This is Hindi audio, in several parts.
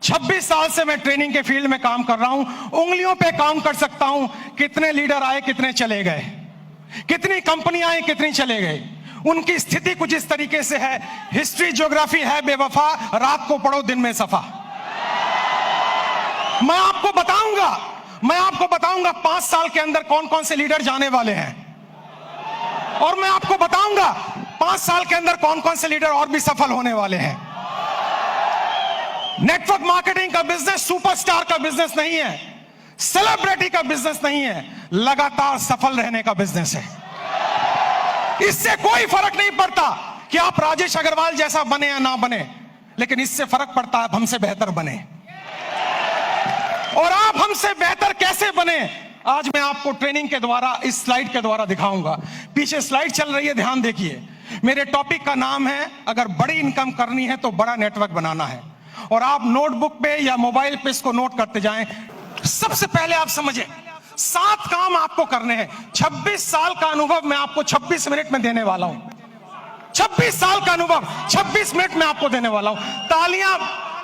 26 साल से मैं ट्रेनिंग के फील्ड में काम कर रहा हूं, उंगलियों पे काम कर सकता हूं कितने लीडर आए, कितने चले गए, कितनी कंपनियां आई, कितनी चले गए। उनकी स्थिति कुछ इस तरीके से है, हिस्ट्री ज्योग्राफी है बेवफा, रात को पढ़ो दिन में सफा। मैं आपको बताऊंगा 5 साल के अंदर कौन कौन से लीडर जाने वाले हैं, और मैं आपको बताऊंगा 5 साल के अंदर कौन कौन से लीडर और भी सफल होने वाले हैं। नेटवर्क मार्केटिंग का बिजनेस सुपरस्टार का बिजनेस नहीं है, सेलिब्रिटी का बिजनेस नहीं है, लगातार सफल रहने का बिजनेस है। इससे कोई फर्क नहीं पड़ता कि आप राजेश अग्रवाल जैसा बने या ना बने, लेकिन इससे फर्क पड़ता है आप हमसे बेहतर बने। और आप हमसे बेहतर कैसे बने, आज मैं आपको ट्रेनिंग के द्वारा, इस स्लाइड के द्वारा दिखाऊंगा। पीछे स्लाइड चल रही है, ध्यान देखिए। मेरे टॉपिक का नाम है, अगर बड़ी इनकम करनी है तो बड़ा नेटवर्क बनाना है। और आप नोटबुक पे या मोबाइल पे इसको नोट करते जाएं। सबसे पहले आप समझें, 7 काम आपको करने हैं। 26 साल का अनुभव मैं आपको 26 मिनट में देने वाला हूं। 26 साल का अनुभव 26 मिनट में आपको देने वाला हूं।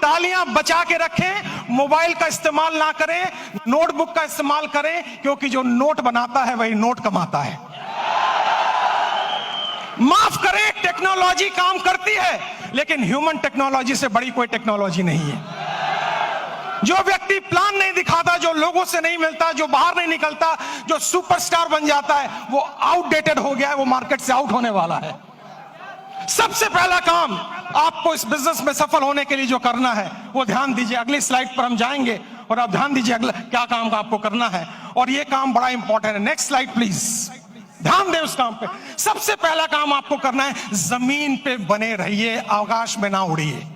तालियां बचा के रखें, मोबाइल का इस्तेमाल ना करें, नोटबुक का इस्तेमाल करें, क्योंकि जो नोट बनाता है वही नोट कमाता है। माफ करें, टेक्नोलॉजी काम करती है, लेकिन ह्यूमन टेक्नोलॉजी से बड़ी कोई टेक्नोलॉजी नहीं है। जो व्यक्ति प्लान नहीं दिखाता, जो लोगों से नहीं मिलता, जो बाहर नहीं निकलता, जो सुपरस्टार बन जाता है, वो आउटडेटेड हो गया है, वो मार्केट से आउट होने वाला है। सबसे पहला काम आपको इस बिजनेस में सफल होने के लिए जो करना है वो ध्यान दीजिए। अगली स्लाइड पर हम जाएंगे और आप ध्यान दीजिए अगला क्या काम का आपको करना है, और ये काम बड़ा इंपॉर्टेंट है। नेक्स्ट स्लाइड प्लीज, ध्यान दें उस काम पे। सबसे पहला काम आपको करना है, जमीन पे बने रहिए, आकाश में ना उड़िए।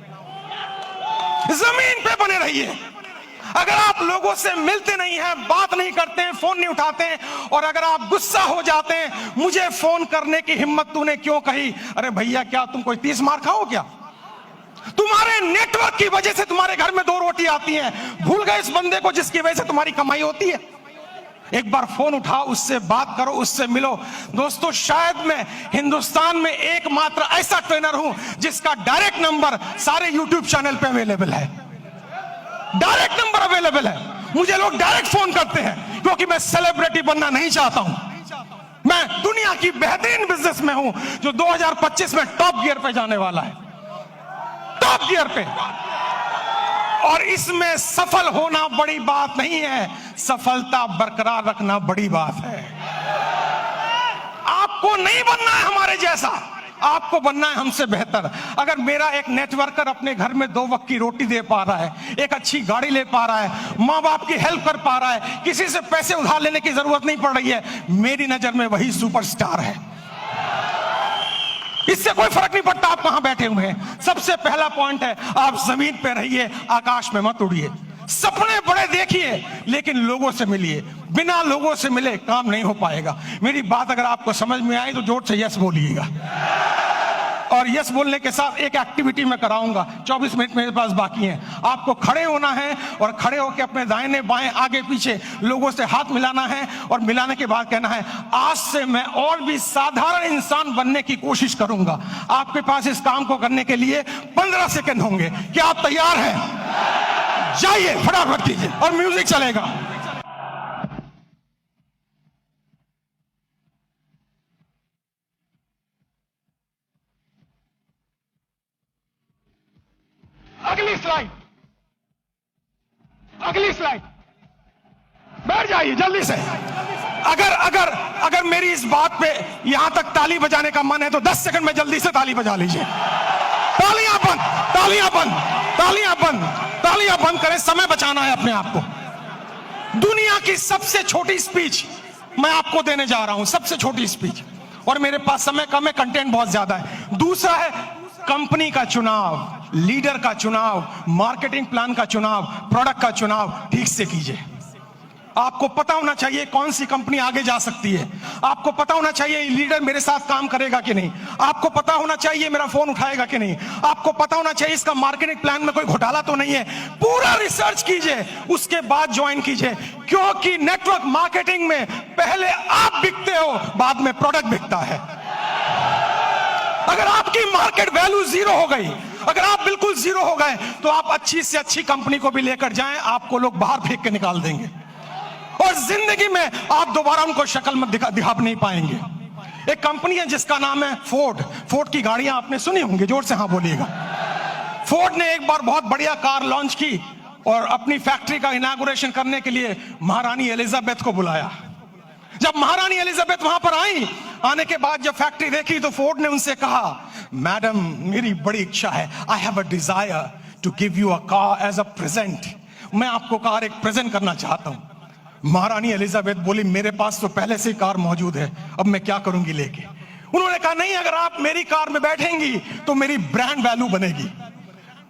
जमीन पे बने रहिए। अगर आप लोगों से मिलते नहीं हैं, बात नहीं करते हैं, फोन नहीं उठाते हैं, और अगर आप गुस्सा हो जाते हैं, मुझे फोन करने की हिम्मत तूने क्यों कही, अरे भैया क्या तुम कोई 30 मार खाओ क्या? तुम्हारे नेटवर्क की वजह से तुम्हारे घर में 2 रोटी आती हैं। भूल गए इस बंदे को जिसकी वजह से तुम्हारी कमाई होती है? एक बार फोन उठाओ, उससे बात करो, उससे मिलो। दोस्तों, शायद मैं हिंदुस्तान में एकमात्र ऐसा ट्रेनर हूं जिसका डायरेक्ट नंबर सारे यूट्यूब चैनल पे अवेलेबल है। डायरेक्ट नंबर अवेलेबल है, मुझे लोग डायरेक्ट फोन करते हैं, क्योंकि मैं सेलिब्रिटी बनना नहीं चाहता हूं। मैं दुनिया की बेहतरीन बिजनेस में हूं जो 2025 में टॉप गियर पे जाने वाला है, टॉप गियर पे। और इसमें सफल होना बड़ी बात नहीं है, सफलता बरकरार रखना बड़ी बात है। आपको नहीं बनना है हमारे जैसा, आपको बनना है हमसे बेहतर। अगर मेरा एक नेटवर्कर अपने घर में 2 वक्त की रोटी दे पा रहा है, एक अच्छी गाड़ी ले पा रहा है, माँ बाप की हेल्प कर पा रहा है, किसी से पैसे उधार लेने की जरूरत नहीं पड़ रही है, मेरी नजर में वही सुपरस्टार है। इससे कोई फर्क नहीं पड़ता आप कहां बैठे हुए हैं। सबसे पहला पॉइंट है, आप जमीन पे रहिए, आकाश में मत उड़िए। सपने बड़े देखिए, लेकिन लोगों से मिलिए। बिना लोगों से मिले काम नहीं हो पाएगा। मेरी बात अगर आपको समझ में आई तो जोर से यस बोलिएगा। और यस बोलने के साथ एक एक्टिविटी मैं कराऊंगा। 24 मिनट मेरे पास बाकी हैं। आपको खड़े होना है और खड़े होकर अपने दाहिने बाएं आगे पीछे लोगों से हाथ मिलाना है, और मिलाने के बाद कहना है, आज से मैं और भी साधारण इंसान बनने की कोशिश करूंगा। आपके पास इस काम को करने के लिए 15 सेकंड होंगे। क्या आप तैयार हैं? जाइए, फटाफट कीजिए, और म्यूजिक चलेगा। अगली स्लाइड, बैठ जाइए जल्दी से। अगर मेरी इस बात पे यहां तक ताली बजाने का मन है तो 10 सेकंड में जल्दी से ताली बजा लीजिए। तालियां बंद, तालियां बंद, तालियां बंद, तालियां बंद करें, समय बचाना है अपने आप को। दुनिया की सबसे छोटी स्पीच मैं आपको देने जा रहा हूं, सबसे छोटी स्पीच, और मेरे पास समय कम है, कंटेंट बहुत ज्यादा है। दूसरा है कंपनी का चुनाव, लीडर का चुनाव, मार्केटिंग प्लान का चुनाव, प्रोडक्ट का चुनाव ठीक से कीजिए। आपको पता होना चाहिए कौन सी कंपनी आगे जा सकती है। आपको पता होना चाहिए लीडर मेरे साथ काम करेगा कि नहीं। आपको पता होना चाहिए मेरा फोन उठाएगा कि नहीं। आपको पता होना चाहिए इसका मार्केटिंग प्लान में कोई घोटाला तो नहीं है। पूरा रिसर्च कीजिए, उसके बाद ज्वाइन कीजिए, क्योंकि नेटवर्क मार्केटिंग में पहले आप बिकते हो, बाद में प्रोडक्ट बिकता है। अगर आपकी मार्केट वैल्यू 0 हो गई, अगर आप बिल्कुल जीरो हो गए तो आप अच्छी से अच्छी कंपनी को भी लेकर जाएं, आपको लोग बाहर फेंक के निकाल देंगे और जिंदगी में आप दोबारा उनको शक्ल में दिखा नहीं पाएंगे। एक कंपनी है जिसका नाम है फोर्ड। फोर्ड की गाड़ियां आपने सुनी होंगी, जोर से हाँ बोलिएगा। फोर्ड ने एक बार बहुत बढ़िया कार लॉन्च की और अपनी फैक्ट्री का इनॉग्रेशन करने के लिए महारानी एलिजाबेथ को बुलाया। जब महारानी एलिजाबेथ वहां पर आई, आने के बाद जब फैक्ट्री देखी तो फोर्ड ने उनसे कहा, मैडम मेरी बड़ी इच्छा है, I have a desire to give you a car as a present. मैं आपको कार एक प्रेजेंट करना चाहता हूं। महारानी एलिजाबेथ बोली, मेरे पास तो पहले से कार मौजूद है, अब मैं क्या करूंगी लेके। उन्होंने कहा, नहीं, अगर आप मेरी कार में बैठेंगी तो मेरी ब्रांड वैल्यू बनेगी।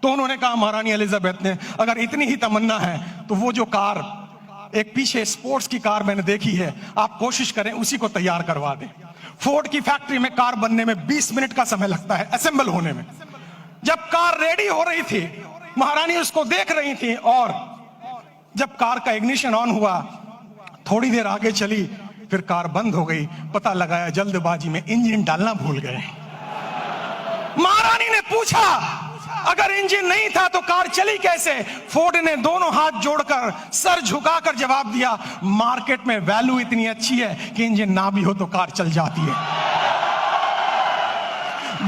तो उन्होंने कहा, महारानी एलिजाबेथ ने, अगर इतनी ही तमन्ना है तो वो जो कार एक पीछे स्पोर्ट्स की कार मैंने देखी है, आप कोशिश करें उसी को तैयार करवा दें। फोर्ड की फैक्ट्री में कार बनने में 20 मिनट का समय लगता है, असेंबल होने में। जब कार रेडी हो रही थी, महारानी उसको देख रही थी और जब कार का इग्निशन ऑन हुआ, थोड़ी देर आगे चली, फिर कार बंद हो गई। पता लगाया जल्दबाजी में इंजन डालना भूल गए। महारानी ने पूछा, अगर इंजन नहीं था तो कार चली कैसे? फोर्ड ने दोनों हाथ जोड़कर सर झुकाकर जवाब दिया, मार्केट में वैल्यू इतनी अच्छी है कि इंजन ना भी हो तो कार चल जाती है।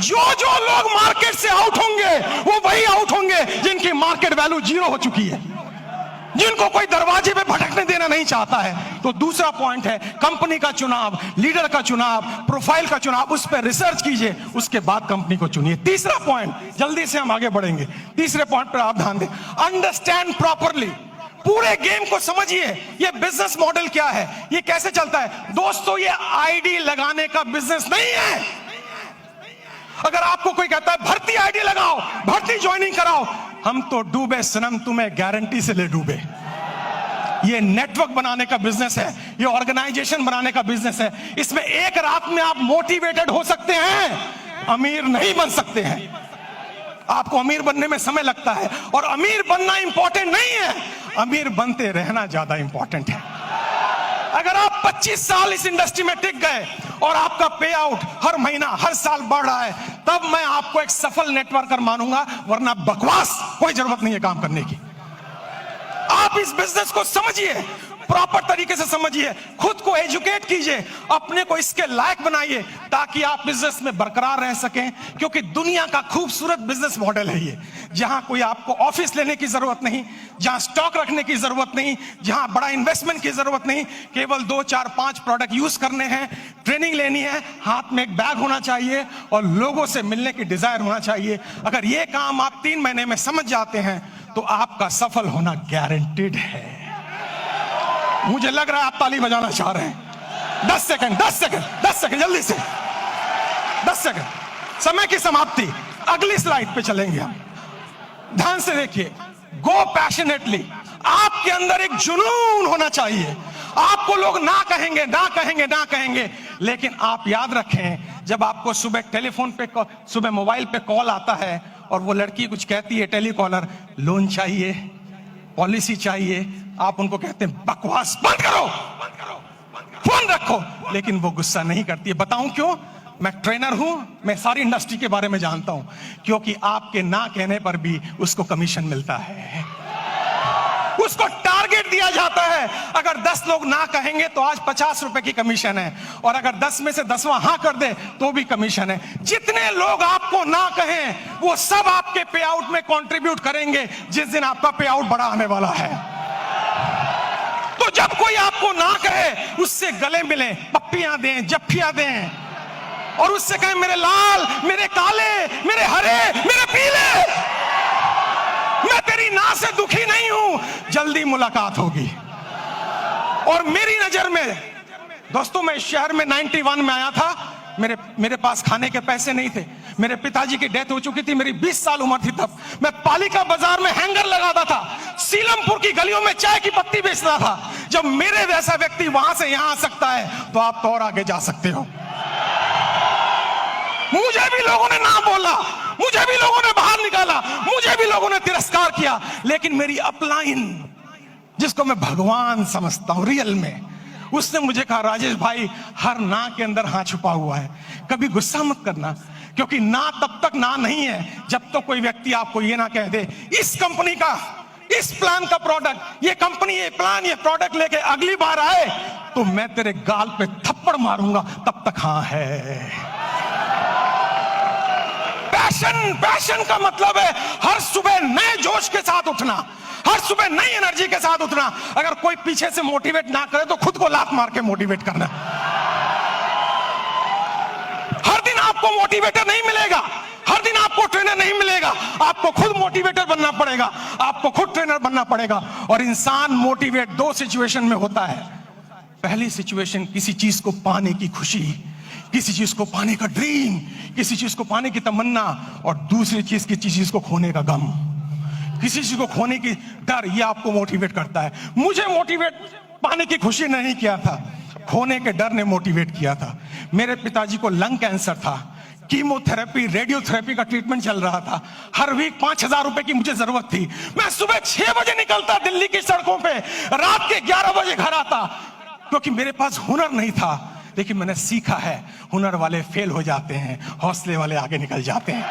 जो लोग मार्केट से आउट होंगे वो वही आउट होंगे जिनकी मार्केट वैल्यू जीरो हो चुकी है, जिनको कोई दरवाजे पे भटकने देना नहीं चाहता है। तो दूसरा पॉइंट है कंपनी का चुनाव, लीडर का चुनाव, प्रोफाइल का चुनाव, उस पर रिसर्च कीजिए, उसके बाद कंपनी को चुनिए। तीसरा पॉइंट, जल्दी से हम आगे बढ़ेंगे, तीसरे पॉइंट पर आप ध्यान दें, अंडरस्टैंड प्रॉपरली। पूरे गेम को समझिए, ये बिजनेस मॉडल क्या है, ये कैसे चलता है। दोस्तों, ये आईडी लगाने का बिजनेस नहीं है। अगर आपको कोई कहता है भर्ती आईडी लगाओ, भर्ती ज्वाइनिंग कराओ, हम तो डूबे सनम, तुम्हें गारंटी से ले डूबे। ये नेटवर्क बनाने का बिजनेस है, ये ऑर्गेनाइजेशन बनाने का बिजनेस है। इसमें एक रात में आप मोटिवेटेड हो सकते हैं, अमीर नहीं बन सकते हैं। आपको अमीर बनने में समय लगता है और अमीर बनना इंपॉर्टेंट नहीं है, अमीर बनते रहना ज्यादा इंपॉर्टेंट है। अगर आप 25 साल इस इंडस्ट्री में टिक गए और आपका पे आउट हर महीना हर साल बढ़ रहा है, तब मैं आपको एक सफल नेटवर्कर मानूंगा, वरना बकवास कोई जरूरत नहीं है काम करने की। आप इस बिजनेस को समझिए, प्रॉपर तरीके से समझिए, खुद को एजुकेट कीजिए, अपने को इसके लायक बनाइए ताकि आप बिजनेस में बरकरार रह सकें। क्योंकि दुनिया का खूबसूरत बिजनेस मॉडल है ये, जहां कोई आपको ऑफिस लेने की जरूरत नहीं, जहां स्टॉक रखने की जरूरत नहीं, जहां बड़ा इन्वेस्टमेंट की जरूरत नहीं, केवल 2, 4, 5 प्रोडक्ट यूज करने हैं, ट्रेनिंग लेनी है, हाथ में एक बैग होना चाहिए और लोगों से मिलने की डिजायर होना चाहिए। अगर ये काम आप 3 महीने में समझ जाते हैं तो आपका सफल होना गारंटेड है। मुझे लग रहा है आप ताली बजाना चाह रहे हैं। 10 सेकंड जल्दी से, 10 सेकंड, समय की समाप्ति। अगली स्लाइड पे चलेंगे हम। ध्यान से देखिए, गो पैशनेटली। आपके अंदर एक जुनून होना चाहिए। आपको लोग ना कहेंगे, लेकिन आप याद रखें, जब आपको सुबह टेलीफोन पे, सुबह मोबाइल पे कॉल आता है और वो लड़की कुछ कहती है, टेलीकॉलर, लोन चाहिए, पॉलिसी चाहिए, आप उनको कहते हैं बकवास बंद करो, फोन रखो, लेकिन वो गुस्सा नहीं करती है। बताऊं क्यों? मैं ट्रेनर हूं, मैं सारी इंडस्ट्री के बारे में जानता हूं। क्योंकि आपके ना कहने पर भी उसको कमीशन मिलता है, उसको टारगेट दिया जाता है। अगर 10 लोग ना कहेंगे तो आज 50 रुपए की कमीशन है, और अगर 10 में से 10वां हाँ कर दे तो भी कमीशन है। जितने लोग आपको ना कहें वो सब आपके पे आउट में कंट्रीब्यूट करेंगे जिस दिन आपका पे आउट बड़ा आने वाला है। तो जब कोई आपको ना कहे, उससे गले मिलें, पप्पियां दें, जफ्फियां दें और उससे कहें, मेरे लाल, मेरे काले, मेरे हरे, मेरे पीले, मैं तेरी ना से दुखी नहीं हूं, जल्दी मुलाकात होगी। और मेरी नजर में दोस्तों, मैं इस शहर में 91 में आया था, मेरे पास खाने के पैसे नहीं थे, मेरे पिताजी की डेथ हो चुकी थी, मेरी 20 साल उम्र थी तब। मैं पालिका बाजार में हैंगर लगाता था, सीलमपुर की गलियों में चाय की पत्ती बेचता था। जब मेरे जैसा व्यक्ति वहां से यहां आ सकता है तो आप तो और आगे जा सकते हो। मुझे भी लोगों ने ना बोला, मुझे भी लोगों ने बाहर निकाला, मुझे भी लोगों ने तिरस्कार किया, लेकिन मेरी अपलाइन, जिसको मैं भगवान समझता हूं रियल में, उसने मुझे कहा, राजेश भाई, हर ना के अंदर हाँ छुपा हुआ है, कभी गुस्सा मत करना, क्योंकि ना तब तक ना नहीं है जब तक कोई व्यक्ति आपको ये ना कह दे इस कंपनी का, इस प्लान का प्रोडक्ट, ये कंपनी, ये प्लान, ये प्रोडक्ट लेके अगली बार आए तो मैं तेरे गाल पे थप्पड़ मारूंगा, तब तक हाँ है। पैशन का मतलब है हर सुबह नए जोश के साथ उठना, हर सुबह नई एनर्जी के साथ उठना। अगर कोई पीछे से मोटिवेट ना करे तो खुद को लात मार के मोटिवेट करना। हर दिन आपको मोटिवेटर नहीं मिलेगा, हर दिन आपको ट्रेनर नहीं मिलेगा, आपको खुद मोटिवेटर बनना पड़ेगा, आपको खुद ट्रेनर बनना पड़ेगा। और इंसान मोटिवेट दो सिचुएशन में होता है। पहली सिचुएशन किसी चीज को पाने की खुशी, किसी चीज को पाने का ड्रीम, किसी चीज को पाने की तमन्ना, और दूसरी चीज किसी चीज को खोने का गम, किसी चीज को खोने की डर, ये आपको मोटिवेट करता है। मुझे मोटिवेट पाने की खुशी नहीं किया था, खोने के डर ने मोटिवेट किया था। मेरे पिताजी को लंग कैंसर था, कीमोथेरेपी, रेडियोथेरेपी का ट्रीटमेंट चल रहा था। हर वीक 5,000 रुपए की मुझे जरूरत थी। मैं सुबह 6 बजे निकलता दिल्ली की सड़कों पे, रात के 11 बजे घर आता, क्योंकि मेरे पास हुनर नहीं था। लेकिन मैंने सीखा है, हुनर वाले फेल हो जाते हैं, हौसले वाले आगे निकल जाते हैं।